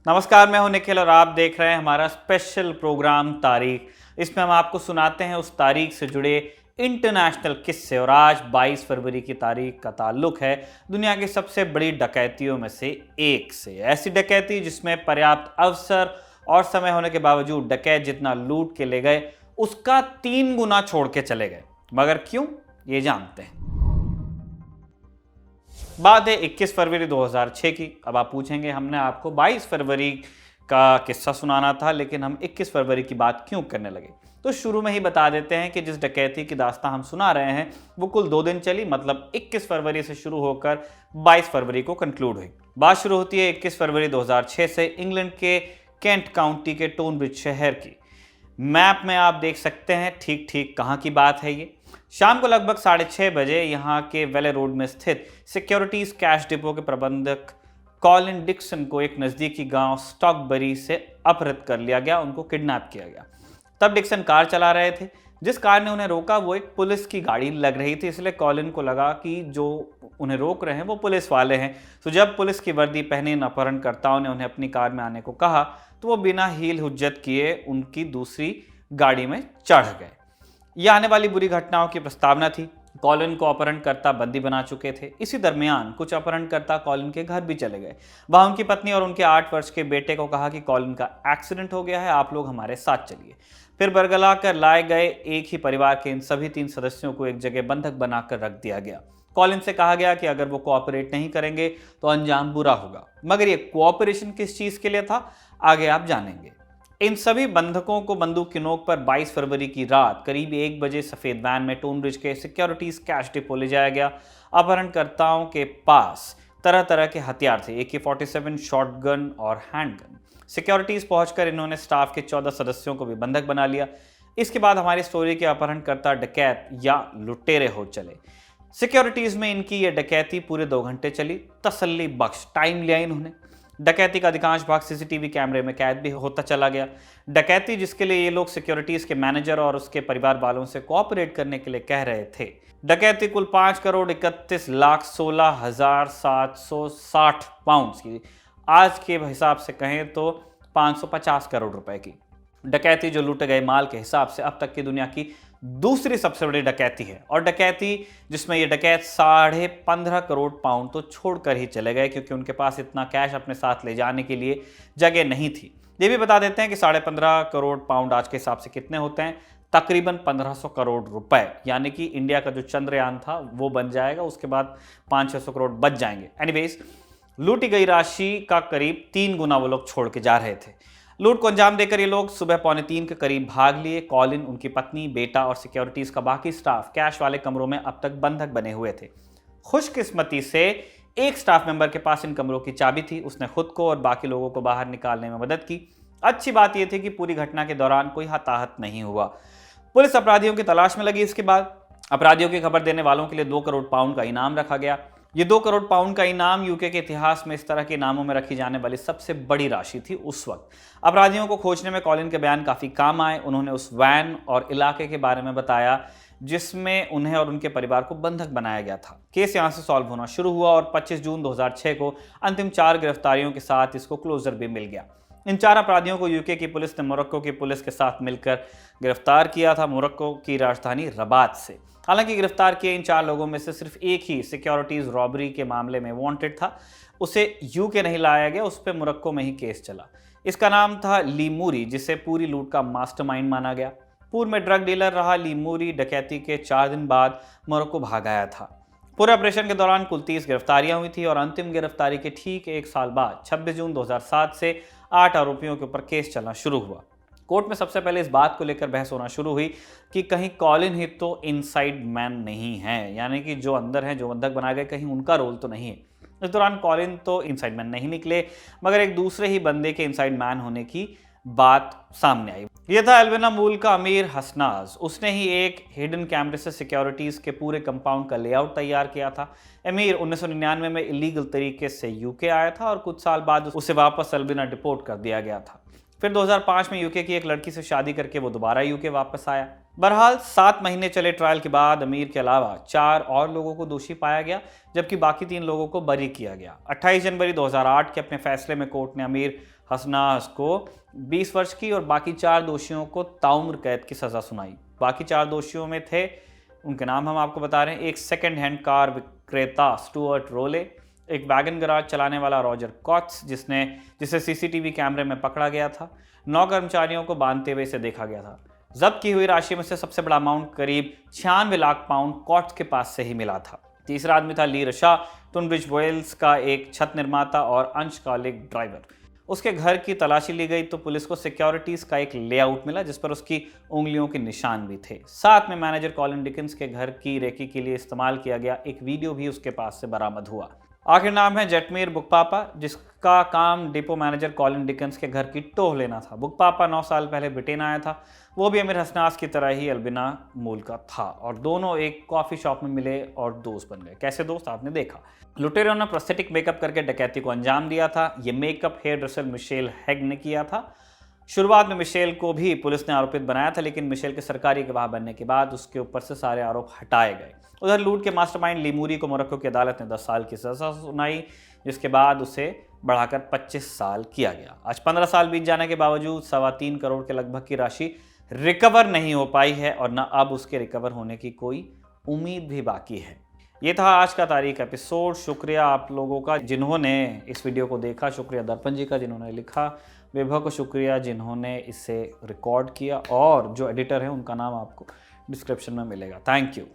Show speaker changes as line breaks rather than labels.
नमस्कार, मैं हूं निखिल और आप देख रहे हैं हमारा स्पेशल प्रोग्राम तारीख। इसमें हम आपको सुनाते हैं उस तारीख से जुड़े इंटरनेशनल किस्से। और आज 22 फरवरी की तारीख का ताल्लुक है दुनिया की सबसे बड़ी डकैतियों में से एक से। ऐसी डकैती जिसमें पर्याप्त अवसर और समय होने के बावजूद डकैत जितना लूट के ले गए उसका 3 गुना छोड़ के चले गए। मगर क्यों, ये जानते हैं। बात है 21 फरवरी 2006 की। अब आप पूछेंगे, हमने आपको 22 फरवरी का किस्सा सुनाना था, लेकिन हम 21 फरवरी की बात क्यों करने लगे। तो शुरू में ही बता देते हैं कि जिस डकैती की दास्तां हम सुना रहे हैं वो कुल 2 दिन चली, मतलब 21 फरवरी से शुरू होकर 22 फरवरी को कंक्लूड हुई। बात शुरू होती है 21 फरवरी 2006 से इंग्लैंड के केंट काउंटी के टोनब्रिज शहर की। मैप में आप देख सकते हैं ठीक ठीक कहाँ की बात है ये। शाम को लगभग 6:30 बजे यहाँ के वेले रोड में स्थित सिक्योरिटीज कैश डिपो के प्रबंधक कॉलिन डिक्सन को एक नज़दीकी गांव स्टॉकबरी से अपहृत कर लिया गया, उनको किडनैप किया गया। तब डिक्सन कार चला रहे थे। जिस कार ने उन्हें रोका वो एक पुलिस की गाड़ी लग रही थी, इसलिए कॉलिन को लगा कि जो उन्हें रोक रहे हैं वो पुलिस वाले हैं। तो जब पुलिस की वर्दी पहने इन अपहरणकर्ताओं ने उन्हें अपनी कार में आने को कहा तो वो बिना हील हुज्जत किए उनकी दूसरी गाड़ी में चढ़ गए। यह आने वाली बुरी घटनाओं की प्रस्तावना थी। कॉलिन को अपहरणकर्ता बंदी बना चुके थे। इसी दरमियान कुछ अपहरणकर्ता कॉलिन के घर भी चले गए। वहां उनकी पत्नी और उनके 8 वर्ष के बेटे को कहा कि कॉलिन का एक्सीडेंट हो गया है, आप लोग हमारे साथ चलिए। फिर बरगला कर लाए गए एक ही परिवार के इन सभी 3 सदस्यों को एक जगह बंधक बनाकर रख दिया गया। कॉलिन से कहा गया कि अगर वो कोऑपरेट नहीं करेंगे तो अंजाम बुरा होगा। मगर ये कोऑपरेशन किस चीज के लिए था, आगे आप जानेंगे। इन सभी बंधकों को बंदूक की नोक पर 22 फरवरी की रात करीब 1 बजे सफेद वैन में टोनब्रिज के सिक्योरिटीज कैश डिपो ले जाया गया। अपहरणकर्ताओं के पास तरह तरह के हथियार थे, AK-47, शॉटगन और हैंडगन। सिक्योरिटीज पहुंचकर इन्होंने स्टाफ के 14 सदस्यों को भी बंधक बना लिया। इसके बाद हमारी स्टोरी के अपहरणकर्ता डकैत या लुटेरे हो चले। सिक्योरिटीज में इनकी यह डकैती पूरे 2 घंटे चली। तसल्ली बख्श टाइम लिया इन्होंने। डकैती का अधिकांश भाग सीसीटीवी कैमरे में कैद भी होता चला गया। डकैती जिसके लिए ये लोग सिक्योरिटीज के मैनेजर और उसके परिवार वालों से कोऑपरेट करने के लिए कह रहे थे। डकैती कुल 5,31,16,760 पाउंड्स की, आज के हिसाब से कहें तो 550 करोड़ रुपए की डकैती, जो लूटे गए माल के हिसाब से अब तक की दुनिया की दूसरी सबसे बड़ी डकैती है। और डकैती जिसमें ये डकैत 15.5 करोड़ पाउंड तो छोड़कर ही चले गए, क्योंकि उनके पास इतना कैश अपने साथ ले जाने के लिए जगह नहीं थी। ये भी बता देते हैं कि 15.5 करोड़ पाउंड आज के हिसाब से कितने होते हैं, तकरीबन 1500 करोड़ रुपए। यानी कि इंडिया का जो चंद्रयान था वो बन जाएगा, उसके बाद 500-600 करोड़ बच जाएंगे। एनीवेज, लूटी गई राशि का करीब 3 गुना वो लोग छोड़ के जा रहे थे। लूट को अंजाम देकर ये लोग सुबह 2:45 के करीब भाग लिए। कॉलिन, उनकी पत्नी, बेटा और सिक्योरिटीज का बाकी स्टाफ कैश वाले कमरों में अब तक बंधक बने हुए थे। खुशकिस्मती से एक स्टाफ मेंबर के पास इन कमरों की चाबी थी। उसने खुद को और बाकी लोगों को बाहर निकालने में मदद की। अच्छी बात यह थी कि पूरी घटना के दौरान कोई हताहत नहीं हुआ। पुलिस अपराधियों की तलाश में लगी। इसके बाद अपराधियों की खबर देने वालों के लिए 2 करोड़ पाउंड का इनाम रखा गया। ये 2 करोड़ पाउंड का इनाम यूके के इतिहास में इस तरह के इनामों में रखी जाने वाली सबसे बड़ी राशि थी उस वक्त। अपराधियों को खोजने में कॉलिन के बयान काफी काम आए। उन्होंने उस वैन और इलाके के बारे में बताया जिसमें उन्हें और उनके परिवार को बंधक बनाया गया था। केस यहां से सॉल्व होना शुरू हुआ और 25 जून 2006 को अंतिम 4 गिरफ्तारियों के साथ इसको क्लोजर भी मिल गया। इन 4 अपराधियों को यूके की पुलिस ने मोरक्को की पुलिस के साथ मिलकर गिरफ्तार किया था, मोरक्को की राजधानी रबात से। हालांकि गिरफ्तार किए इन 4 लोगों में से सिर्फ एक ही सिक्योरिटीज रॉबरी के मामले में वांटेड था। उसे यूके नहीं लाया गया, उस पर मोरक्को में ही केस चला। इसका नाम था ली मूरी, जिसे पूरी लूट का मास्टरमाइंड माना गया। पूर्व में ड्रग डीलर रहा ली मूरी डकैती के 4 दिन बाद मोरक्को भाग आया था। पूरे ऑपरेशन के दौरान कुल 30 गिरफ्तारियां हुई थी और अंतिम गिरफ्तारी के ठीक 1 साल बाद 26 जून 2007 से 8 आरोपियों के ऊपर केस चलना शुरू हुआ। कोर्ट में सबसे पहले इस बात को लेकर बहस होना शुरू हुई कि कहीं कॉलिन ही तो इनसाइड मैन नहीं है, यानी कि जो अंदर हैं, जो बंधक बना गए, कहीं उनका रोल तो नहीं है। इस दौरान कॉलिन तो इनसाइड मैन नहीं निकले, मगर एक दूसरे ही बंदे के इनसाइड मैन होने की बात सामने आई। यह था एल्वेना मूल का अमीर हसनाज। उसने ही एक हिडन कैमरे से सिक्योरिटीज के पूरे कंपाउंड का लेआउट तैयार किया था। अमीर 1999 में इलीगल तरीके से यूके आया था और कुछ साल बाद उसे वापस एल्वेना डिपोर्ट कर दिया गया था। फिर 2005 में यूके की एक लड़की से शादी करके वो दोबारा यूके वापस आया। बहरहाल 7 महीने चले ट्रायल के बाद अमीर के अलावा 4 और लोगों को दोषी पाया गया, जबकि बाकी 3 लोगों को बरी किया गया। 28 जनवरी 2008 के अपने फैसले में कोर्ट ने अमीर हसनास को 20 वर्ष की और बाकी 4 दोषियों को ताउम्र कैद की सजा सुनाई। बाकी 4 दोषियों में थे, उनके नाम हम आपको बता रहे हैं, एक सेकेंड हैंड कार विक्रेता स्टुअर्ट रोले, एक वैगन गराज चलाने वाला रॉजर कॉट्स जिसे सीसीटीवी कैमरे में पकड़ा गया था। 9 कर्मचारियों को बांधते हुए इसे देखा गया था। जब्त की हुई राशि में से सबसे बड़ा अमाउंट करीब 96 लाख पाउंड कॉट्स के पास से ही मिला था। तीसरा आदमी था ली रशा, टुनब्रिज वेल्स का एक छत निर्माता और अंशकालिक ड्राइवर। उसके घर की तलाशी ली गई तो पुलिस को सिक्योरिटीज का एक लेआउट मिला जिस पर उसकी उंगलियों के निशान भी थे। साथ में मैनेजर कॉलिन डिकिंस के घर की रेकी के लिए इस्तेमाल किया गया एक वीडियो भी उसके पास से बरामद हुआ। आखिर नाम है जेटमीर बुकपापा, जिसका काम डिपो मैनेजर कॉलिन डिकिंस के घर की टोह लेना था। बुकपापा 9 साल पहले ब्रिटेन आया था। वो भी अमीर हसनास की तरह ही अल्बिना मूल का था और दोनों एक कॉफी शॉप में मिले और दोस्त बन गए। कैसे दोस्त, आपने देखा। लुटेरों ने प्रोस्थेटिक मेकअप करके डकैती को अंजाम दिया था। ये makeup hairdresser Michelle Hague ने किया था। शुरुआत में मिशेल को भी पुलिस ने आरोपित बनाया था, लेकिन मिशेल के सरकारी गवाह बनने के बाद उसके ऊपर से सारे आरोप हटाए गए। उधर लूट के मास्टरमाइंड लीमूरी को मोरक्को की अदालत ने 10 साल की सजा सुनाई, जिसके बाद उसे बढ़ाकर 25 साल किया गया। आज 15 साल बीत जाने के बावजूद 3.25 करोड़ के लगभग की राशि रिकवर नहीं हो पाई है और न अब उसके रिकवर होने की कोई उम्मीद भी बाकी है। ये था आज का तारीख एपिसोड। शुक्रिया आप लोगों का जिन्होंने इस वीडियो को देखा। शुक्रिया दर्पण जी का जिन्होंने लिखा। विभा को शुक्रिया जिन्होंने इसे रिकॉर्ड किया और जो एडिटर है उनका नाम आपको डिस्क्रिप्शन में मिलेगा। Thank you.